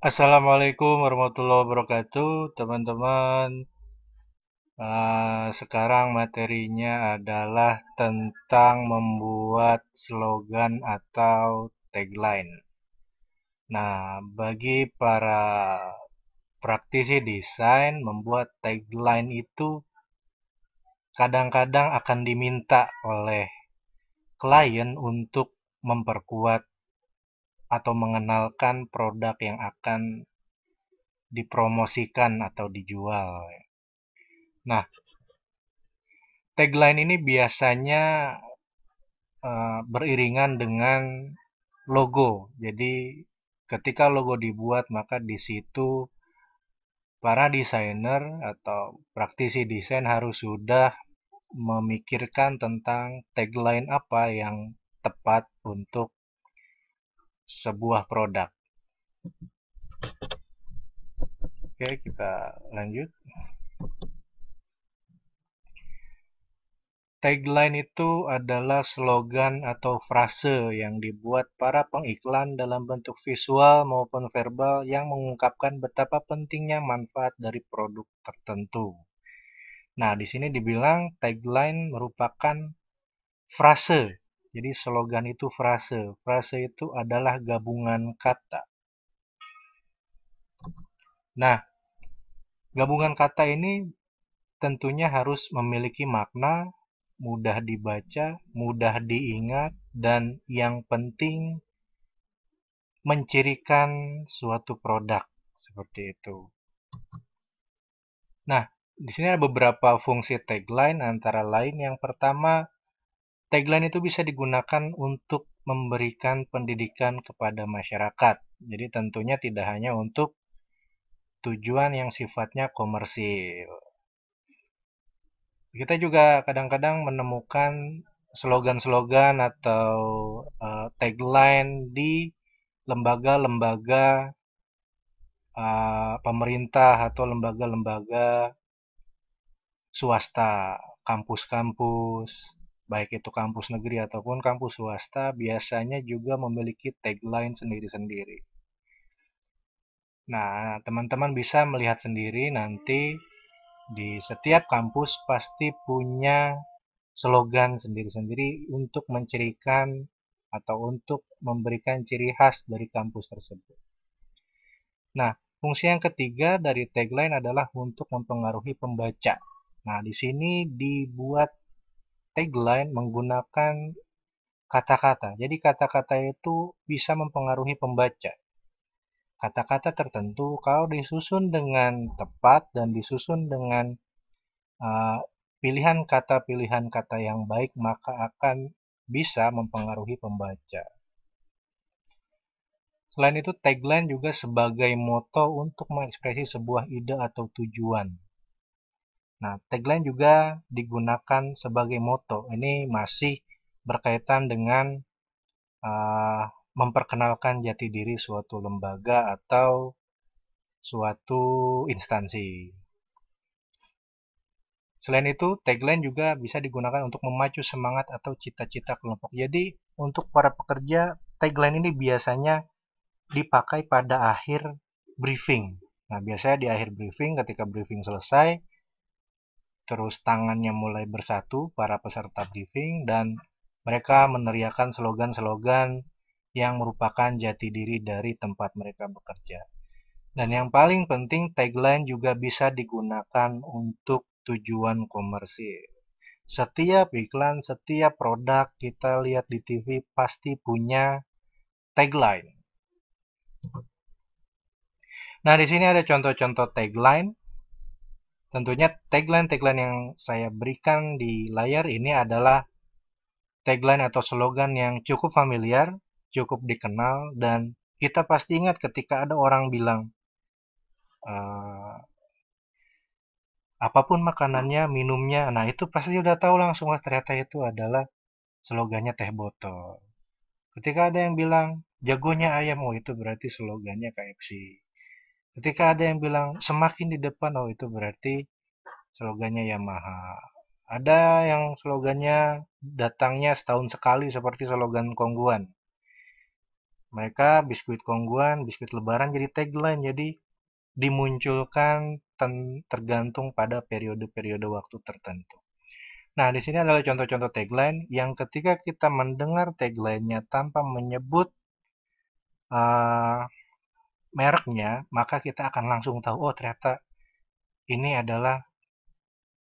Assalamualaikum warahmatullahi wabarakatuh, teman-teman. Sekarang materinya adalah tentang membuat slogan atau tagline. Nah, bagi para praktisi desain, membuat tagline itu kadang-kadang akan diminta oleh klien untuk memperkuat atau mengenalkan produk yang akan dipromosikan atau dijual. Nah, tagline ini biasanya beriringan dengan logo. Jadi ketika logo dibuat, maka di situ para desainer atau praktisi desain harus sudah memikirkan tentang tagline apa yang tepat untuk sebuah produk. Oke, kita lanjut. Tagline itu adalah slogan atau frase yang dibuat para pengiklan dalam bentuk visual maupun verbal yang mengungkapkan betapa pentingnya manfaat dari produk tertentu. Nah, di sini dibilang tagline merupakan frase. Jadi slogan itu frase. Frase itu adalah gabungan kata. Nah, gabungan kata ini tentunya harus memiliki makna, mudah dibaca, mudah diingat, dan yang penting mencirikan suatu produk seperti itu. Nah, di sini ada beberapa fungsi tagline antara lain yang pertama, tagline itu bisa digunakan untuk memberikan pendidikan kepada masyarakat. Jadi tentunya tidak hanya untuk tujuan yang sifatnya komersil. Kita juga kadang-kadang menemukan slogan-slogan atau tagline di lembaga-lembaga pemerintah atau lembaga-lembaga swasta, kampus-kampus, baik itu kampus negeri ataupun kampus swasta, biasanya juga memiliki tagline sendiri-sendiri. Nah, teman-teman bisa melihat sendiri nanti di setiap kampus pasti punya slogan sendiri-sendiri untuk mencirikan atau untuk memberikan ciri khas dari kampus tersebut. Nah, fungsi yang ketiga dari tagline adalah untuk mempengaruhi pembaca. Nah, di sini dibuat tagline menggunakan kata-kata. Jadi kata-kata itu bisa mempengaruhi pembaca. Kata-kata tertentu kalau disusun dengan tepat dan disusun dengan uh, pilihan kata yang baik, maka akan bisa mempengaruhi pembaca. Selain itu, tagline juga sebagai moto untuk mengekspresi sebuah ide atau tujuan. Nah, tagline juga digunakan sebagai moto. Ini masih berkaitan dengan uh, memperkenalkan jati diri suatu lembaga atau suatu instansi. Selain itu, tagline juga bisa digunakan untuk memacu semangat atau cita-cita kelompok. Jadi, untuk para pekerja, tagline ini biasanya dipakai pada akhir briefing. Nah, biasanya di akhir briefing, ketika briefing selesai, terus tangannya mulai bersatu para peserta briefing dan mereka meneriakkan slogan-slogan yang merupakan jati diri dari tempat mereka bekerja. Dan yang paling penting, tagline juga bisa digunakan untuk tujuan komersil. Setiap iklan, setiap produk kita lihat di TV pasti punya tagline. Nah, di sini ada contoh-contoh tagline. Tentunya tagline-tagline yang saya berikan di layar ini adalah tagline atau slogan yang cukup familiar, cukup dikenal, dan kita pasti ingat ketika ada orang bilang, uh, apapun makanannya, minumnya, nah itu pasti udah tahu langsung, wah ternyata itu adalah slogannya teh botol. Ketika ada yang bilang, jagonya ayam, oh itu berarti slogannya KFC. Ketika ada yang bilang, semakin di depan, oh itu berarti slogannya Yamaha. Ada yang slogannya datangnya setahun sekali seperti slogan Kongguan. Mereka biskuit Kongguan, biskuit Lebaran jadi tagline, jadi dimunculkan tergantung pada periode-periode waktu tertentu. Nah, di sini adalah contoh-contoh tagline yang ketika kita mendengar tagline-nya tanpa menyebut uh, mereknya, maka kita akan langsung tahu, oh ternyata ini adalah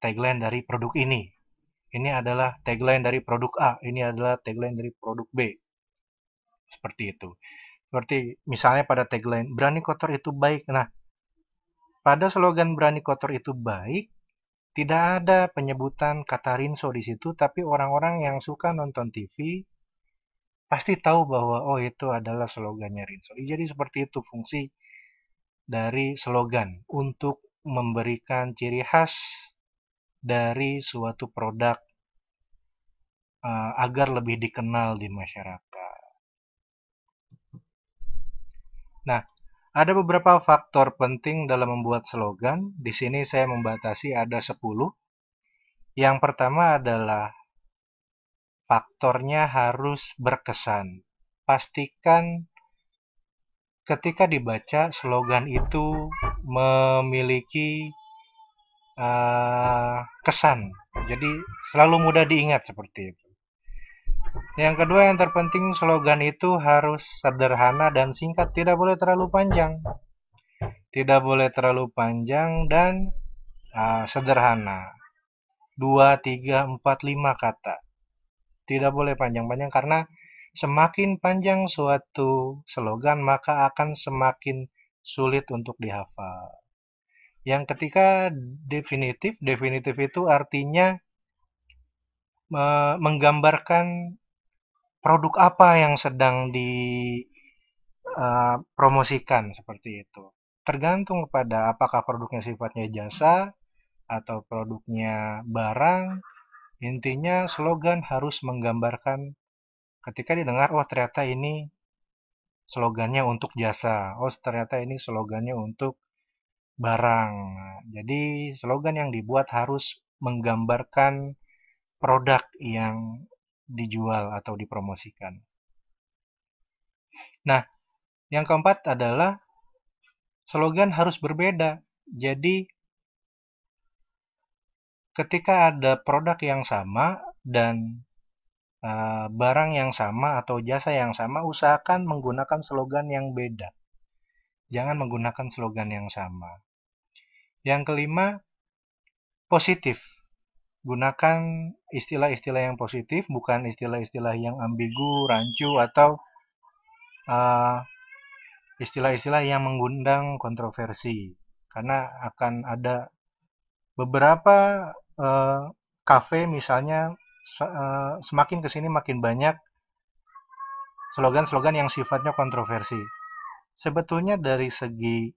tagline dari produk ini. Ini adalah tagline dari produk A, ini adalah tagline dari produk B. Seperti itu. Seperti misalnya pada tagline, berani kotor itu baik. Nah, pada slogan berani kotor itu baik, tidak ada penyebutan kata Rinso di situ, tapi orang-orang yang suka nonton TV pasti tahu bahwa oh itu adalah slogannya Rinso. Jadi seperti itu fungsi dari slogan untuk memberikan ciri khas dari suatu produk agar lebih dikenal di masyarakat. Nah, ada beberapa faktor penting dalam membuat slogan. Di sini saya membatasi ada 10. Yang pertama adalah faktornya harus berkesan. Pastikan ketika dibaca slogan itu memiliki kesan. Jadi selalu mudah diingat seperti itu. Yang kedua yang terpenting slogan itu harus sederhana dan singkat, tidak boleh terlalu panjang. Tidak boleh terlalu panjang dan sederhana. 2, 3, 4, 5 kata. Tidak boleh panjang-panjang karena semakin panjang suatu slogan maka akan semakin sulit untuk dihafal. Yang ketiga definitif. Definitif itu artinya menggambarkan produk apa yang sedang dipromosikan seperti itu. Tergantung kepada apakah produknya sifatnya jasa atau produknya barang. Intinya slogan harus menggambarkan ketika didengar, oh ternyata ini slogannya untuk jasa, oh ternyata ini slogannya untuk barang. Jadi slogan yang dibuat harus menggambarkan produk yang dijual atau dipromosikan. Nah, yang keempat adalah slogan harus berbeda. Jadi ketika ada produk yang sama dan barang yang sama atau jasa yang sama, usahakan menggunakan slogan yang beda. Jangan menggunakan slogan yang sama. Yang kelima, positif. Gunakan istilah-istilah yang positif, bukan istilah-istilah yang ambigu, rancu, atau istilah-istilah yang mengundang kontroversi. Karena akan ada beberapa kafe misalnya semakin kesini makin banyak slogan-slogan yang sifatnya kontroversi. Sebetulnya dari segi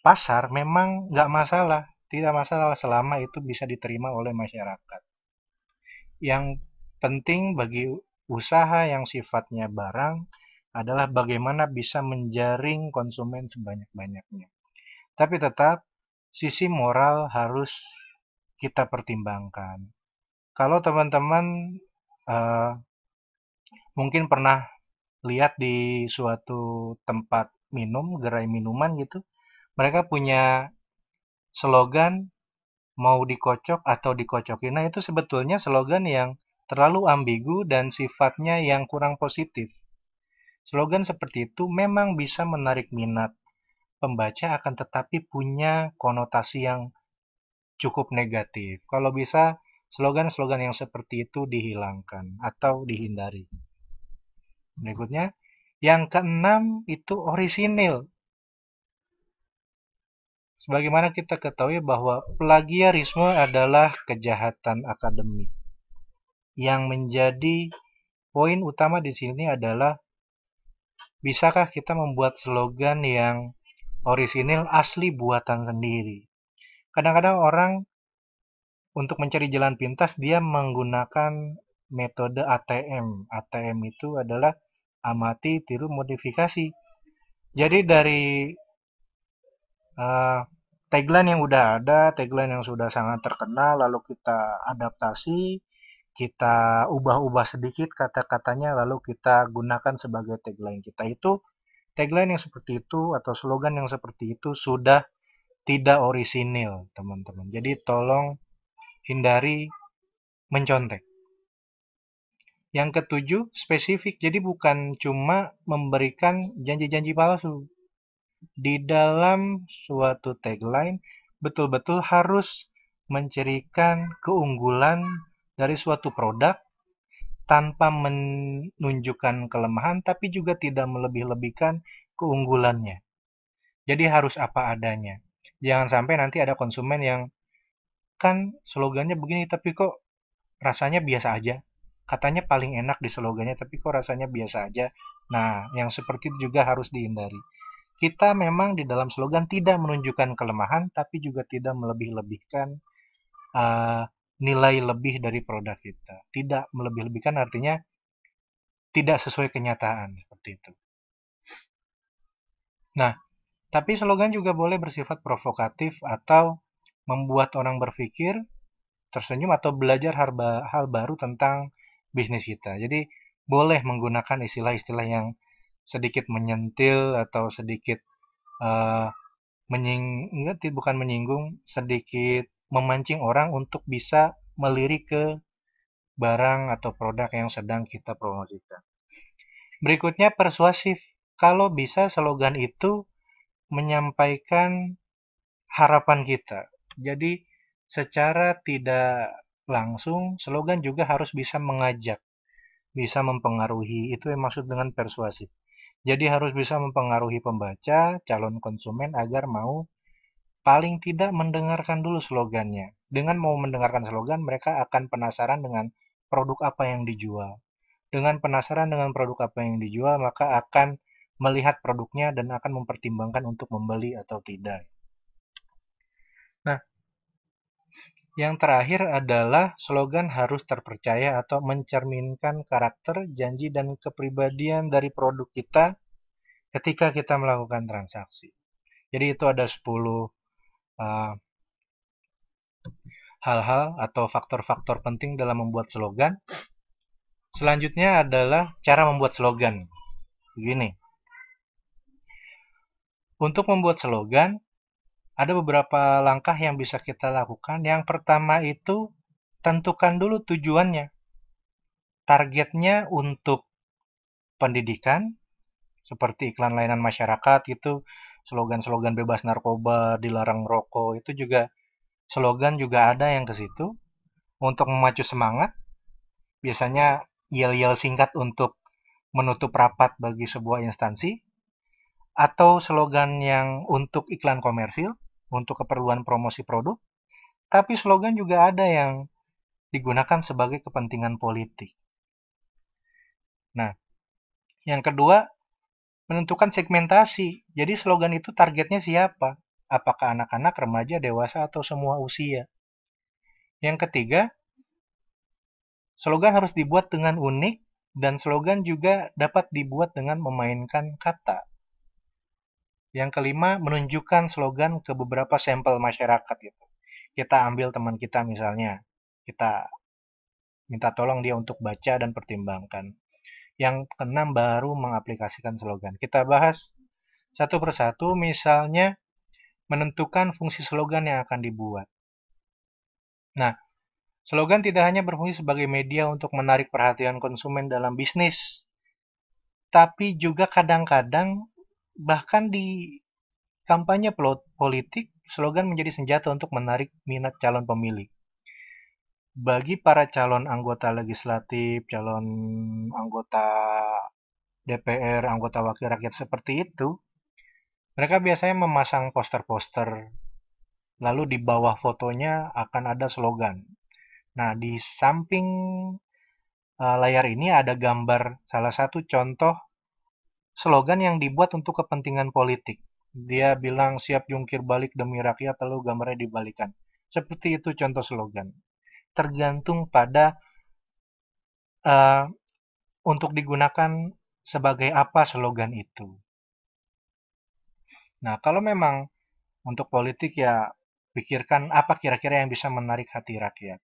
pasar memang nggak masalah, tidak masalah selama itu bisa diterima oleh masyarakat. Yang penting bagi usaha yang sifatnya barang adalah bagaimana bisa menjaring konsumen sebanyak-banyaknya. Tapi tetap sisi moral harus kita pertimbangkan. Kalau teman-teman mungkin pernah lihat di suatu tempat minum, gerai minuman gitu, mereka punya slogan mau dikocok atau dikocokin. Nah, itu sebetulnya slogan yang terlalu ambigu dan sifatnya yang kurang positif. Slogan seperti itu memang bisa menarik minat pembaca akan tetapi punya konotasi yang cukup negatif. Kalau bisa, slogan-slogan yang seperti itu dihilangkan atau dihindari. Berikutnya, yang keenam itu orisinil. Sebagaimana kita ketahui bahwa plagiarisme adalah kejahatan akademik. Yang menjadi poin utama di sini adalah bisakah kita membuat slogan yang orisinil asli buatan sendiri. Kadang-kadang orang untuk mencari jalan pintas dia menggunakan metode ATM. ATM itu adalah amati, tiru, modifikasi. Jadi dari tagline yang udah ada, tagline yang sudah sangat terkenal, lalu kita adaptasi, kita ubah-ubah sedikit kata-katanya lalu kita gunakan sebagai tagline kita. Itu tagline yang seperti itu atau slogan yang seperti itu sudah tidak orisinil, teman-teman. Jadi tolong hindari mencontek. Yang ketujuh, spesifik. Jadi bukan cuma memberikan janji-janji palsu. Di dalam suatu tagline, betul-betul harus mencirikan keunggulan dari suatu produk tanpa menunjukkan kelemahan, tapi juga tidak melebih-lebihkan keunggulannya. Jadi harus apa adanya. Jangan sampai nanti ada konsumen yang kan slogannya begini, tapi kok rasanya biasa aja. Katanya paling enak di slogannya, tapi kok rasanya biasa aja. Nah, yang seperti itu juga harus dihindari. Kita memang di dalam slogan tidak menunjukkan kelemahan, tapi juga tidak melebih-lebihkan uh, nilai lebih dari produk kita. Tidak melebih-lebihkan artinya tidak sesuai kenyataan, seperti itu. Nah, tapi slogan juga boleh bersifat provokatif atau membuat orang berpikir, tersenyum atau belajar hal baru tentang bisnis kita. Jadi boleh menggunakan istilah-istilah yang sedikit menyentil atau sedikit uh, bukan menyinggung, sedikit memancing orang untuk bisa melirik ke barang atau produk yang sedang kita promosikan. Berikutnya persuasif. Kalau bisa slogan itu menyampaikan harapan kita. Jadi secara tidak langsung slogan juga harus bisa mengajak, bisa mempengaruhi. Itu yang maksud dengan persuasif. Jadi harus bisa mempengaruhi pembaca, calon konsumen agar mau paling tidak mendengarkan dulu slogannya. Dengan mau mendengarkan slogan, mereka akan penasaran dengan produk apa yang dijual. Dengan penasaran dengan produk apa yang dijual, maka akan melihat produknya dan akan mempertimbangkan untuk membeli atau tidak. Nah, yang terakhir adalah slogan harus terpercaya atau mencerminkan karakter, janji, dan kepribadian dari produk kita ketika kita melakukan transaksi. Jadi itu ada 10 uh, hal-hal atau faktor-faktor penting dalam membuat slogan. Selanjutnya adalah cara membuat slogan. Begini, untuk membuat slogan, ada beberapa langkah yang bisa kita lakukan. Yang pertama itu tentukan dulu tujuannya. Targetnya untuk pendidikan, seperti iklan layanan masyarakat itu, slogan-slogan bebas narkoba, dilarang rokok, itu juga slogan juga ada yang ke situ. Untuk memacu semangat, biasanya yel-yel singkat untuk menutup rapat bagi sebuah instansi, atau slogan yang untuk iklan komersil, untuk keperluan promosi produk, tapi slogan juga ada yang digunakan sebagai kepentingan politik. Nah, yang kedua, menentukan segmentasi. Jadi slogan itu targetnya siapa? Apakah anak-anak, remaja, dewasa, atau semua usia? Yang ketiga, slogan harus dibuat dengan unik dan slogan juga dapat dibuat dengan memainkan kata. Yang kelima, menunjukkan slogan ke beberapa sampel masyarakat gitu. Kita ambil teman kita misalnya, kita minta tolong dia untuk baca dan pertimbangkan. Yang keenam baru mengaplikasikan slogan. Kita bahas satu persatu, misalnya menentukan fungsi slogan yang akan dibuat. Nah, slogan tidak hanya berfungsi sebagai media untuk menarik perhatian konsumen dalam bisnis, tapi juga kadang-kadang bahkan di kampanye politik, slogan menjadi senjata untuk menarik minat calon pemilih. Bagi para calon anggota legislatif, calon anggota DPR, anggota wakil rakyat seperti itu, mereka biasanya memasang poster-poster, lalu di bawah fotonya akan ada slogan. Nah, di samping layar ini ada gambar salah satu contoh slogan yang dibuat untuk kepentingan politik. Dia bilang siap jungkir balik demi rakyat, lalu gambarnya dibalikan. Seperti itu contoh slogan. Tergantung pada uh, untuk digunakan sebagai apa slogan itu. Nah, kalau memang untuk politik ya pikirkan apa kira-kira yang bisa menarik hati rakyat.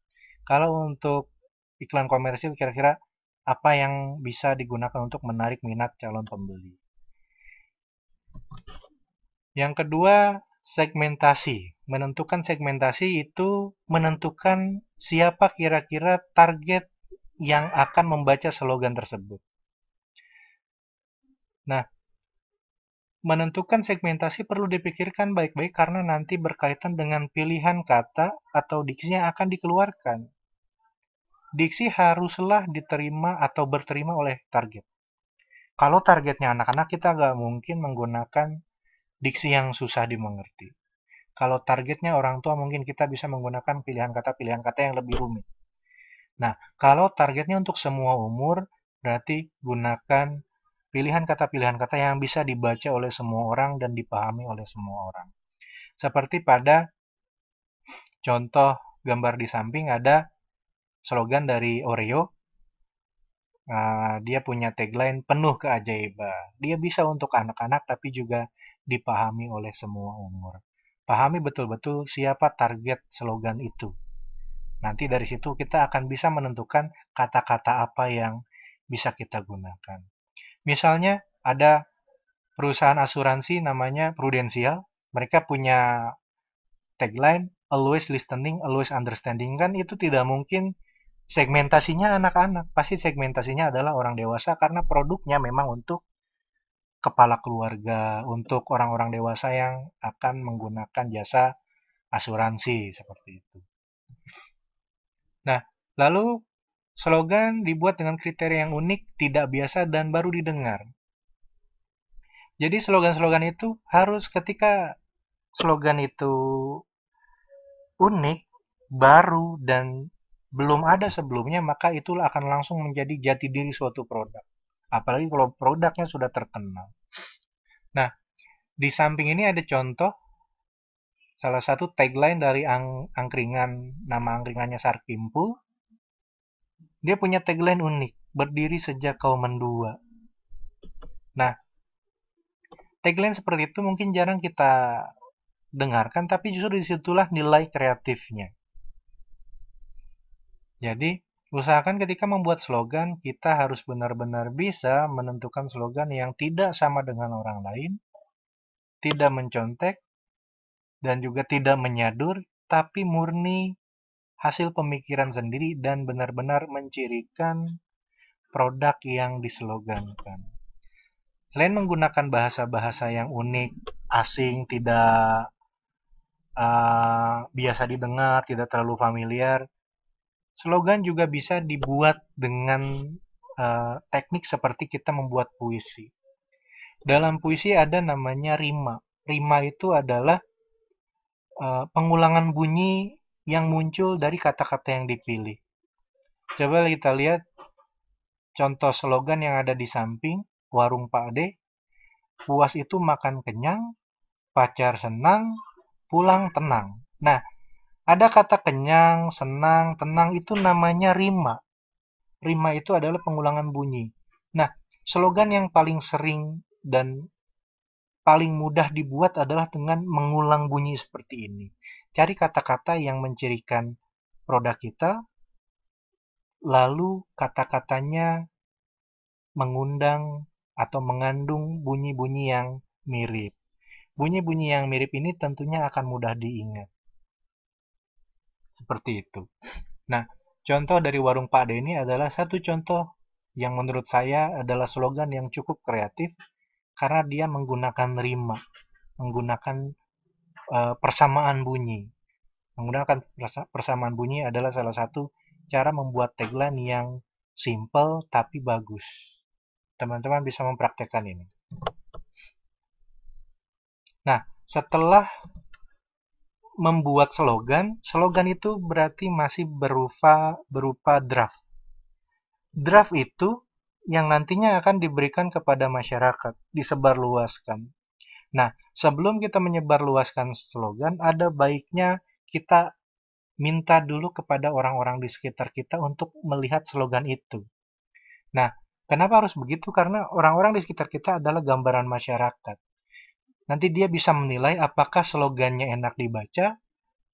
Kalau untuk iklan komersil kira-kira apa yang bisa digunakan untuk menarik minat calon pembeli. Yang kedua, segmentasi. Menentukan segmentasi itu menentukan siapa kira-kira target yang akan membaca slogan tersebut. Nah, menentukan segmentasi perlu dipikirkan baik-baik karena nanti berkaitan dengan pilihan kata atau diksi yang akan dikeluarkan. Diksi haruslah diterima atau berterima oleh target. Kalau targetnya anak-anak, kita nggak mungkin menggunakan diksi yang susah dimengerti. Kalau targetnya orang tua, mungkin kita bisa menggunakan pilihan kata yang lebih rumit. Nah, kalau targetnya untuk semua umur, berarti gunakan pilihan kata yang bisa dibaca oleh semua orang dan dipahami oleh semua orang. Seperti pada contoh gambar di samping ada slogan dari Oreo. Dia punya tagline penuh keajaiban. Dia bisa untuk anak-anak tapi juga dipahami oleh semua umur. Pahami betul-betul siapa target slogan itu. Nanti dari situ kita akan bisa menentukan kata-kata apa yang bisa kita gunakan. Misalnya ada perusahaan asuransi namanya Prudential. Mereka punya tagline always listening, always understanding. Kan itu tidak mungkin segmentasinya anak-anak. Pasti segmentasinya adalah orang dewasa karena produknya memang untuk kepala keluarga, untuk orang-orang dewasa yang akan menggunakan jasa asuransi seperti itu. Nah, lalu slogan dibuat dengan kriteria yang unik, tidak biasa, dan baru didengar. Jadi slogan-slogan itu harus ketika slogan itu unik, baru, dan belum ada sebelumnya, maka itulah akan langsung menjadi jati diri suatu produk. Apalagi kalau produknya sudah terkenal. Nah, di samping ini ada contoh salah satu tagline dari angkringan, nama angkringannya Sarkimpul. Dia punya tagline unik, berdiri sejak kau mendua. Nah, tagline seperti itu mungkin jarang kita dengarkan, tapi justru disitulah nilai kreatifnya. Jadi, usahakan ketika membuat slogan, kita harus benar-benar bisa menentukan slogan yang tidak sama dengan orang lain, tidak mencontek, dan juga tidak menyadur, tapi murni hasil pemikiran sendiri dan benar-benar mencirikan produk yang dislogankan. Selain menggunakan bahasa-bahasa yang unik, asing, tidak biasa didengar, tidak terlalu familiar, slogan juga bisa dibuat dengan teknik seperti kita membuat puisi. Dalam puisi ada namanya rima. Rima itu adalah pengulangan bunyi yang muncul dari kata-kata yang dipilih. Coba kita lihat contoh slogan yang ada di samping, warung Pak D. Puas itu makan kenyang, pacar senang, pulang tenang. Nah, ada kata kenyang, senang, tenang itu namanya rima. Rima itu adalah pengulangan bunyi. Nah, slogan yang paling sering dan paling mudah dibuat adalah dengan mengulang bunyi seperti ini. Cari kata-kata yang mencirikan produk kita, lalu kata-katanya mengundang atau mengandung bunyi-bunyi yang mirip. Bunyi-bunyi yang mirip ini tentunya akan mudah diingat. Seperti itu. Nah, contoh dari warung Pak D ini adalah satu contoh yang menurut saya adalah slogan yang cukup kreatif karena dia menggunakan rima, menggunakan persamaan bunyi. Menggunakan persamaan bunyi adalah salah satu cara membuat tagline yang simple tapi bagus. Teman-teman bisa mempraktekkan ini. Nah, setelah membuat slogan, slogan itu berarti masih berupa draft. Draft itu yang nantinya akan diberikan kepada masyarakat, disebarluaskan. Nah, sebelum kita menyebarluaskan slogan, ada baiknya kita minta dulu kepada orang-orang di sekitar kita untuk melihat slogan itu. Nah, kenapa harus begitu? Karena orang-orang di sekitar kita adalah gambaran masyarakat. Nanti dia bisa menilai apakah slogannya enak dibaca,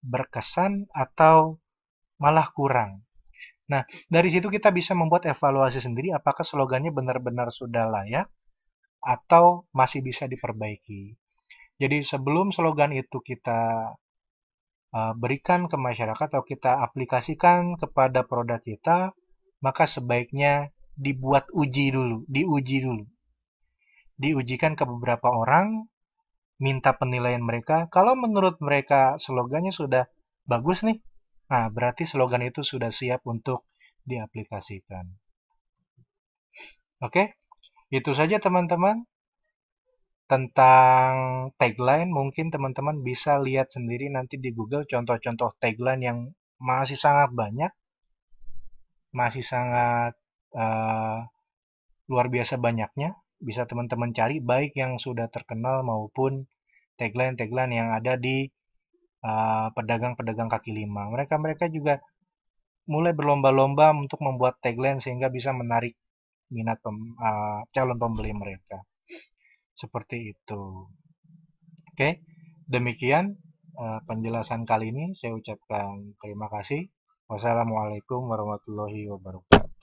berkesan, atau malah kurang. Nah, dari situ kita bisa membuat evaluasi sendiri apakah slogannya benar-benar sudah layak atau masih bisa diperbaiki. Jadi sebelum slogan itu kita berikan ke masyarakat atau kita aplikasikan kepada produk kita, maka sebaiknya dibuat uji dulu, diuji dulu. Diujikan ke beberapa orang, minta penilaian mereka. Kalau menurut mereka slogannya sudah bagus nih, nah berarti slogan itu sudah siap untuk diaplikasikan. Oke, itu saja teman-teman tentang tagline. Mungkin teman-teman bisa lihat sendiri nanti di Google contoh-contoh tagline yang masih sangat banyak, masih sangat eh, luar biasa banyaknya. Bisa teman-teman cari baik yang sudah terkenal maupun tagline-tagline yang ada di pedagang-pedagang kaki lima. Mereka-mereka juga mulai berlomba-lomba untuk membuat tagline sehingga bisa menarik minat calon pembeli mereka. Seperti itu. Oke, demikian penjelasan kali ini. Saya ucapkan terima kasih. Wassalamualaikum warahmatullahi wabarakatuh.